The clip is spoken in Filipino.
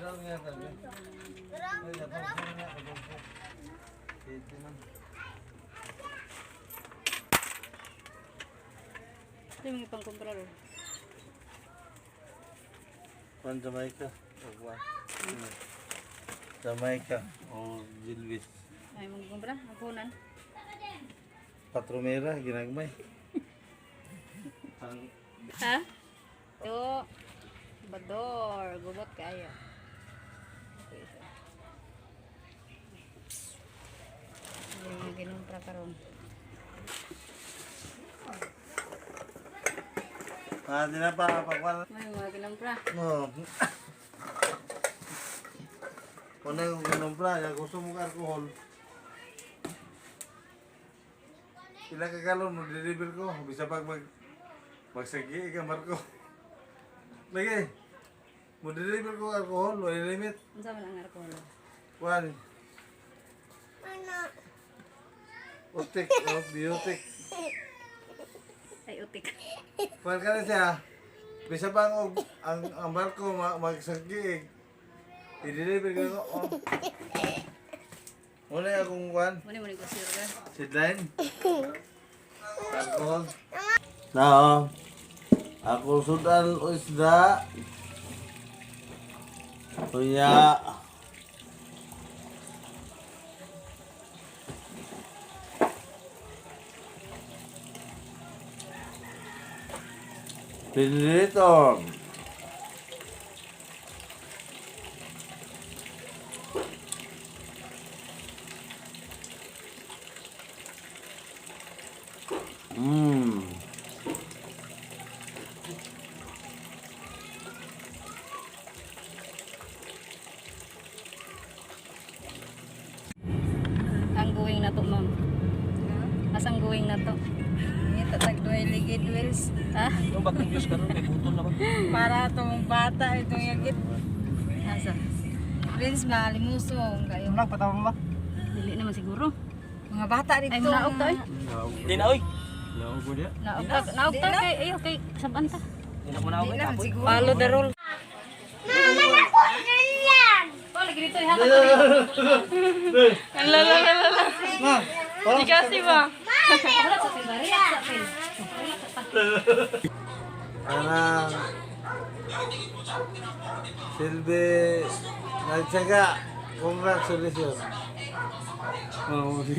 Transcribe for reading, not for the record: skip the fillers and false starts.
Ito yung ipang kumprar. Pan Jamaica. Jamaica. O Gilbis. Ay, mong kumpra? Apunan. Patromera, ginagmay. Ha? Ito. Bador. Gubot kayo. Okay, so. Yung mga ginumpra karon. Di na pa, pagwala. May mga ginumpra. No. Kung na yung ginumpra, yung gusto mong alcohol. Pila ka galon mo deliver ko, bisa pag magsagi ka Marco. Lagi. Mo deliver ko alcohol, no limit. Unsa man ang alcohol? Kuan. Utik, biotik. Ay, utik. Kuan ka na siya. Bisa pa ang Marco magsagi. I-deliver ko. Oh. Muna akong kuan. Muna mo ko sir. Sidline. Alcohol. Now, ako sudan o isda. Tuya. Piniliton. Ang guwing na to, ma'am. Asang guwing na to? Ito tagduay ligid wheels. Ha? Yung bagong views ka ron, may butol na ba? Para itong bata, itong yagit. Asa? Wheels, malimusong kayo. Lang, patawag mo ba? Dili naman siguro. Mga bata dito. Ay, naog to eh. Di na, oy! Naog ko niya. Naog to kay, ay, okay, saban ta. Di na ko naog, Hindi eh, naman kapoy. siguro. Follow the rule. Oh, lagi dito eh, haka Ma, Di kasi ba? Wala sa tinari, sa pin. Anang Silbi nagtsaga. Congratulations. Oh,